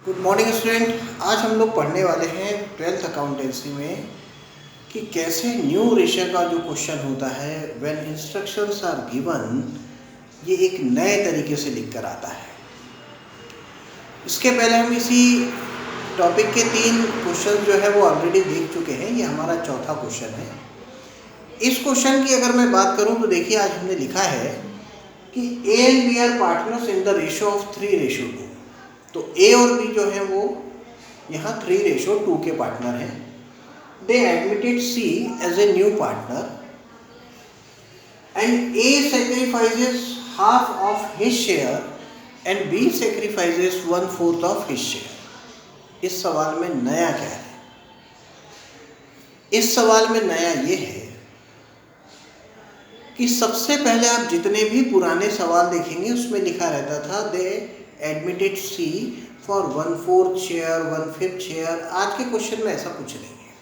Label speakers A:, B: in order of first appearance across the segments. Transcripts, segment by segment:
A: Good morning student. आज हम लोग पढ़ने वाले हैं 12th अकाउंटेंसी में कि कैसे न्यू रेशियो का जो क्वेश्चन होता है व्हेन इंस्ट्रक्शंस आर गिवन, ये एक नए तरीके से लिख कर आता है। इसके पहले हम इसी टॉपिक के 3 क्वेश्चन जो है वो ऑलरेडी देख चुके हैं। ये हमारा चौथा क्वेश्चन है। इस क्वेश्चन की अगर मैं बात करूं तो देखिए, आज हमने लिखा है कि A and B are partners in the ratio of 3:2। तो ए और बी जो है वो यहाँ 3:2 के पार्टनर हैं। They admitted C as a new partner and A sacrifices half of his share and B sacrifices 1/4 of his share. इस सवाल में नया क्या है? इस सवाल में नया ये है कि सबसे पहले आप जितने भी पुराने सवाल देखेंगे उसमें लिखा रहता था they admitted C for 1/4 share 1/5 share. आज के क्वेश्चन में ऐसा कुछ नहीं है,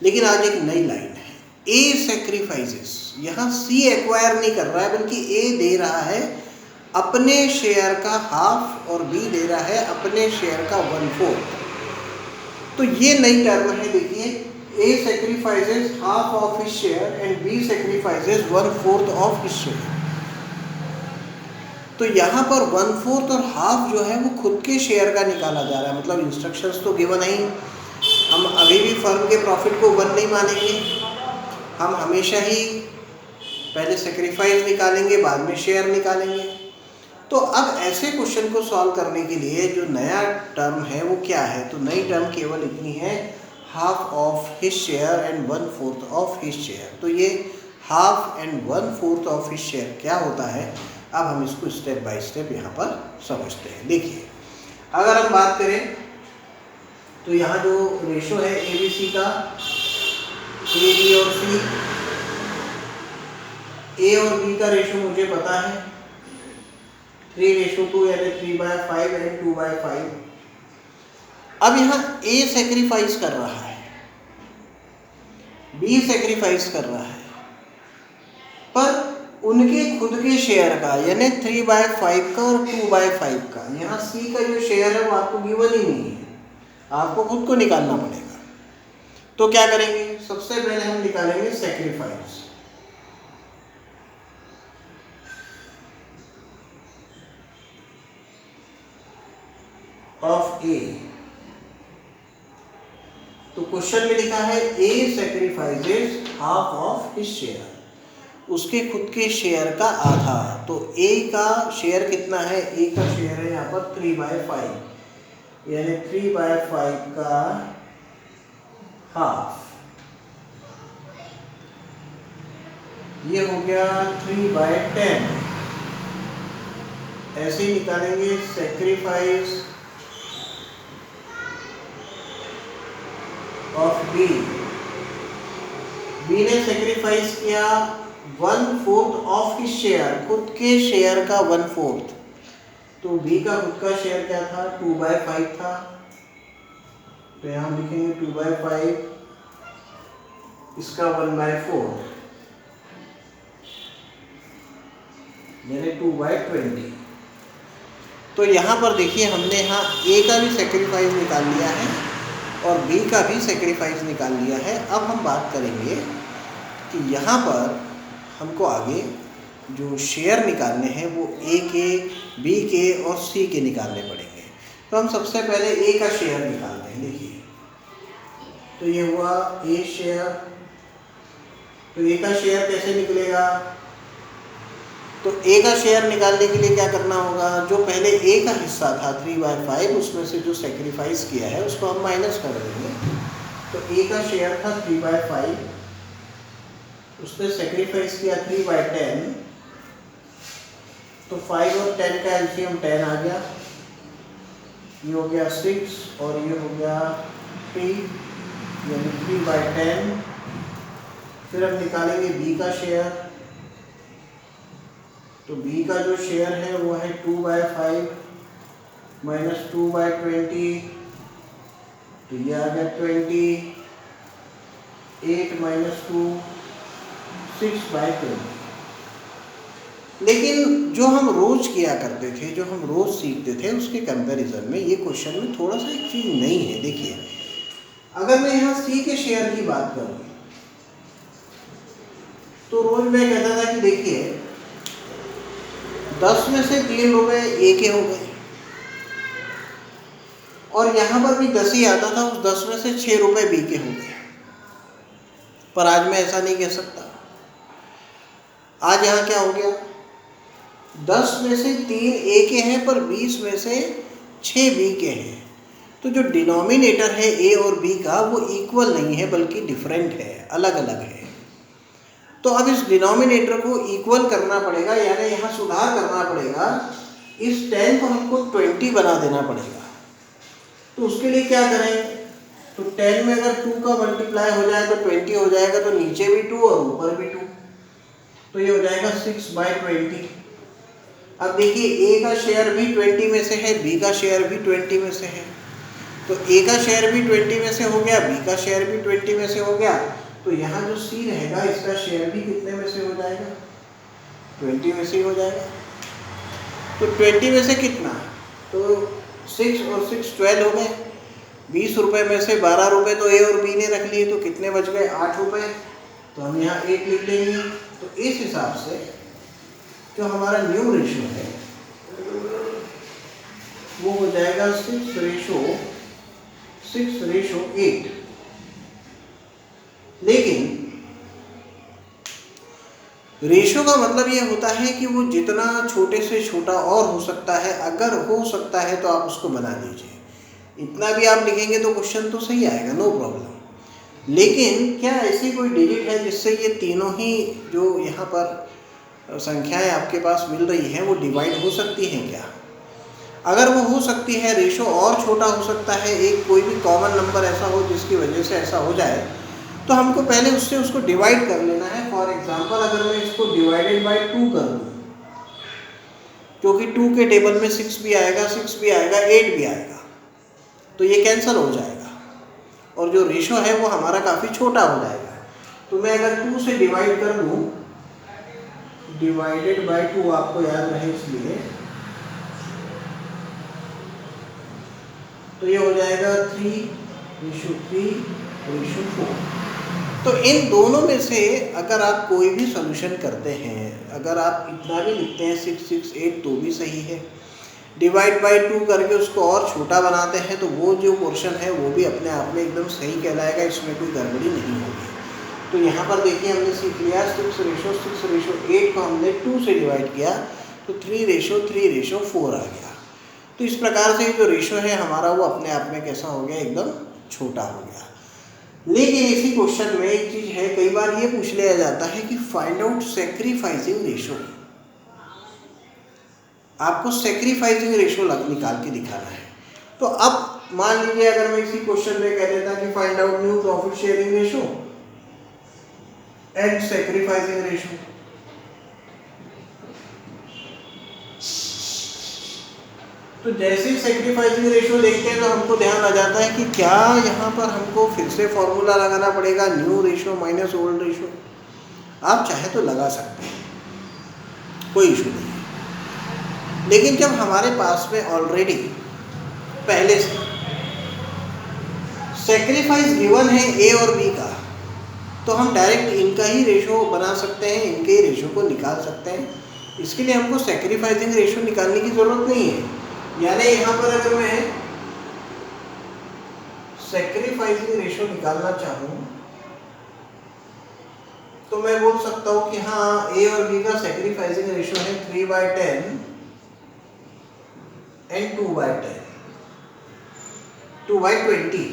A: लेकिन आज एक नई लाइन है, ए सेक्रीफाइसेस। यहाँ सी एक्वायर नहीं कर रहा है, बल्कि ए दे रहा है अपने शेयर का हाफ और बी दे रहा है अपने शेयर का 1/4। तो ये नई टर्म है। देखिए, A sacrifices half of his share and B sacrifices 1/4 of his share. तो यहाँ पर 1/4 और हाफ जो है वो खुद के शेयर का निकाला जा रहा है। मतलब इंस्ट्रक्शंस तो गिवन है, हम अभी भी फर्म के प्रॉफिट को 1 नहीं मानेंगे। हम हमेशा ही पहले सेक्रीफाइस निकालेंगे, बाद में शेयर निकालेंगे। तो अब ऐसे क्वेश्चन को सॉल्व करने के लिए जो नया टर्म है वो क्या है? तो नई टर्म केवल इतनी है, half of his share and 1/4 of his share. तो ये half and 1/4 of his share क्या होता है, अब हम इसको स्टेप बाय स्टेप यहाँ पर समझते हैं। देखिए, अगर हम बात करें तो यहाँ जो रेशो है ए बी सी का, ए बी और सी, ए और बी का रेशो मुझे पता है 3:2 यानी 3/5 एंड 2/5। अब यहाँ ए सेक्रीफाइस कर रहा है, बी सेक्रीफाइस कर रहा है, पर उनके खुद के शेयर का यानी 3/5 का और 2/5 का। यहाँ सी का जो शेयर है वो आपको गिवन ही नहीं है, आपको खुद को निकालना पड़ेगा। तो क्या करेंगे? सबसे पहले हम निकालेंगे सेक्रीफाइस। ऑफ ए। तो क्वेश्चन में लिखा है A sacrifices half of his share, उसके खुद के शेयर का आधा। तो ए का शेयर कितना है? ए का शेयर है यहाँ पर 3/5 यानी 3/5 का हाफ। ये हो गया 3/10। ऐसे ही निकालेंगे सेक्रीफाइस ऑफ बी। बी ने सेक्रीफाइस किया 1/4 ऑफ हिज शेयर, खुद के शेयर का 1/4। तो बी का खुद का शेयर क्या था? 2/5 था। तो यहाँ लिखेंगे 2/5, इसका 1/4 यानी 2/20। तो यहाँ पर देखिए, हमने यहाँ ए का भी सेक्रीफाइस निकाल लिया है और बी का भी सेक्रीफाइस निकाल लिया है। अब हम बात करेंगे कि यहाँ पर हमको आगे जो शेयर निकालने हैं वो ए के, बी के और सी के निकालने पड़ेंगे। तो हम सबसे पहले ए का शेयर निकालते हैं। देखिए, तो ये हुआ ए शेयर। तो ए का शेयर कैसे निकलेगा? तो ए का शेयर निकालने के लिए क्या करना होगा? जो पहले ए का हिस्सा था 3/5, उसमें से जो सेक्रीफाइस किया है उसको हम माइनस कर देंगे। तो ए का शेयर था 3/5, उसने सेक्रीफाइस किया 3/10। तो 5 और 10 का एलसीएम 10 आ गया। ये हो गया 6 और ये हो गया 3 यानी 3/10। फिर हम निकालेंगे बी का शेयर। तो बी का जो शेयर है वो है 2/5 माइनस 2/20। तो ये आ गया 20। 8 - 2 6/20। लेकिन जो हम रोज़ किया करते थे, जो हम रोज़ सीखते थे, उसके कंपैरिजन में ये क्वेश्चन में थोड़ा सा एक चीज़ नहीं है। देखिए, अगर मैं यहाँ सी के शेयर की बात करूँ तो रोज़ मैं कहता था कि देखिए 10 में से 3 रुपये ए के हो गए, और यहाँ पर भी 10 ही आता था, उस 10 में से 6 रुपये बी के हो गए। पर आज मैं ऐसा नहीं कह सकता। आज यहाँ क्या हो गया, 10 में से 3 ए के हैं पर 20 में से 6 बी के हैं। तो जो डिनोमिनेटर है ए और बी का वो इक्वल नहीं है बल्कि डिफरेंट है, अलग अलग है। तो अब इस डिनोमिनेटर को इक्वल करना पड़ेगा, यानी यहाँ सुधार करना पड़ेगा। इस 10 को हमको 20 बना देना पड़ेगा। तो उसके लिए क्या करें, तो 10 में अगर 2 का मल्टीप्लाई हो जाए तो 20 हो जाएगा, तो नीचे भी 2 और ऊपर भी 2, तो ये हो जाएगा 6/20। अब देखिए ए का शेयर भी 20 में से है, बी का शेयर भी 20 में से है। तो ए का शेयर भी 20 में से हो गया, बी का शेयर भी 20 में से हो गया। तो यहाँ जो सी रहेगा इसका शेयर भी कितने में से हो जाएगा, 20 में से ही हो जाएगा। तो 20 में से कितना, तो 6 और 6 12 हो गए। 20 रुपये में से 12 रुपये तो ए और बी ने रख लिए, तो कितने बच गए, 8 रुपये। तो हम यहाँ 8 लिख लेंगे। तो इस हिसाब से जो हमारा न्यू रेशो है वो हो जाएगा 6:8। लेकिन रेशो का मतलब ये होता है कि वो जितना छोटे से छोटा और हो सकता है, अगर हो सकता है तो आप उसको बना दीजिए। इतना भी आप लिखेंगे तो क्वेश्चन तो सही आएगा, नो प्रॉब्लम। लेकिन क्या ऐसी कोई डिजिट है जिससे ये तीनों ही जो यहाँ पर संख्याएं आपके पास मिल रही हैं वो डिवाइड हो सकती हैं क्या? अगर वो हो सकती है, रेशो और छोटा हो सकता है, एक कोई भी कॉमन नंबर ऐसा हो जिसकी वजह से ऐसा हो जाए, तो हमको पहले उससे उसको डिवाइड कर लेना है। फॉर एग्जांपल अगर मैं इसको डिवाइडेड बाय 2 कर दूँ, क्योंकि 2 के टेबल में 6 भी आएगा, 6 भी आएगा, 8 भी आएगा, तो ये कैंसिल हो जाएगा और जो रेशो है वो हमारा काफ़ी छोटा हो जाएगा। तो मैं अगर 2 से डिवाइड कर दूँ, डिवाइडेड बाय 2 आपको याद रहे इसलिए, तो ये हो जाएगा 3:3:4। तो इन दोनों में से अगर आप कोई भी सॉल्यूशन करते हैं, अगर आप इतना भी लिखते हैं 6, 6, 8 तो भी सही है। डिवाइड बाय 2 करके उसको और छोटा बनाते हैं तो वो जो पोर्शन है वो भी अपने आप में एकदम सही कहलाएगा, इसमें कोई गड़बड़ी नहीं होगी। तो यहाँ पर देखिए हमने सीख लिया 6:8 को हमने 2 से डिवाइड किया तो 3:3:4 आ गया। तो इस प्रकार से जो रेशो है हमारा वो अपने आप में कैसा हो गया, एकदम छोटा हो गया। लेकिन इसी क्वेश्चन में एक चीज़ है, कई बार ये पूछ लिया जाता है कि फाइंड आउट सैक्रिफाइसिंग रेशो। आपको सैक्रिफाइसिंग रेशो निकाल के दिखाना है। तो अब मान लीजिए अगर मैं इसी क्वेश्चन में कह देता कि find out new profit sharing ratio and sacrificing ratio, तो जैसे ही सैक्रिफाइसिंग रेशो देखते हैं तो हमको ध्यान आ जाता है कि क्या यहाँ पर हमको फिर से फॉर्मूला लगाना पड़ेगा, new ratio minus old ratio. आप चाहे तो लगा सकते हैं, कोई इशू नहीं है। लेकिन जब हमारे पास में ऑलरेडी पहले से सैक्रिफाइस गिवन है ए और बी का, तो हम डायरेक्ट इनका ही रेशो बना सकते हैं, इनके ही रेशो को निकाल सकते हैं। इसके लिए हमको सैक्रिफाइसिंग रेशो निकालने की ज़रूरत नहीं है। यानी यहाँ पर अगर मैं सैक्रिफाइसिंग रेशो निकालना चाहूँ तो मैं बोल सकता हूँ कि हाँ ए और बी का सैक्रिफाइसिंग रेशो है 3/10 एंड 2/10, 2/20।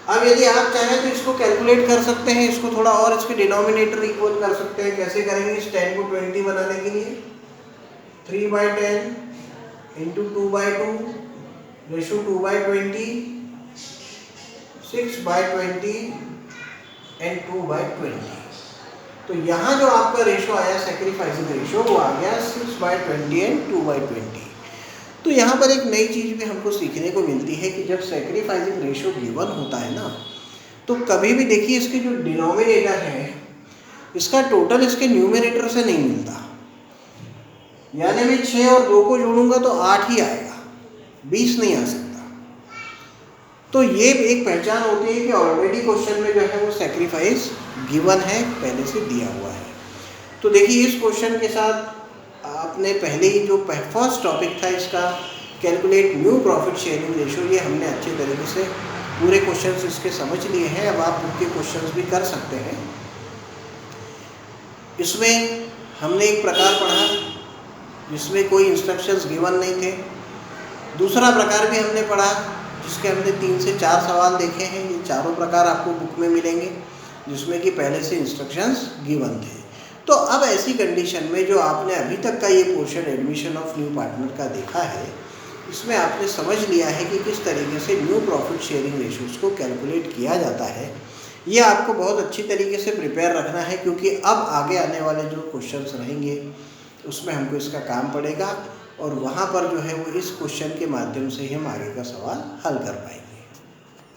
A: अब यदि आप चाहें तो इसको कैलकुलेट कर सकते हैं, इसको थोड़ा और इसके डिनोमिनेटर इक्वल कर सकते हैं। कैसे करेंगे इस 10 को 20 बनाने के लिए, 3/10 इंटू 2/2 रेशो 2/20, 6/20 एंड 2/20। तो यहाँ जो आपका रेशो आया सैक्रिफाइसिंग रेशो वो आ गया 6/20 एंड 2/20। तो यहाँ पर एक नई चीज़ भी हमको सीखने को मिलती है कि जब सैक्रिफाइसिंग रेशो गिवन होता है ना, तो कभी भी देखिए इसके जो डिनोमिनेटर है इसका टोटल इसके न्यूमरेटर से नहीं मिलता, यानी मैं 6 और 2 को जोड़ूंगा तो 8 ही आएगा, 20 नहीं आ सकता। तो ये एक पहचान होती है कि ऑलरेडी क्वेश्चन में जो है वो सेक्रीफाइस गिवन है, पहले से दिया हुआ है। तो देखिए इस क्वेश्चन के साथ आपने पहले ही जो फर्स्ट टॉपिक था इसका calculate new profit sharing ratio, ये हमने अच्छे तरीके से पूरे क्वेश्चंस इसके समझ लिए हैं। अब आप उनके क्वेश्चंस भी कर सकते हैं। इसमें हमने एक प्रकार पढ़ा जिसमें कोई इंस्ट्रक्शंस गिवन नहीं थे। दूसरा प्रकार भी हमने पढ़ा जिसके हमने 3 से 4 सवाल देखे हैं। ये चारों प्रकार आपको बुक में मिलेंगे जिसमें कि पहले से इंस्ट्रक्शंस गिवन थे। तो अब ऐसी कंडीशन में जो आपने अभी तक का ये portion admission of new partner का देखा है, इसमें आपने समझ लिया है कि किस तरीके से न्यू प्रॉफिट शेयरिंग रेशोज़ को कैलकुलेट किया जाता है। ये आपको बहुत अच्छी तरीके से प्रिपेयर रखना है, क्योंकि अब आगे आने वाले जो क्वेश्चंस रहेंगे उसमें हमको इसका काम पड़ेगा और वहाँ पर जो है वो इस क्वेश्चन के माध्यम से ही हम आगे का सवाल हल कर पाएंगे।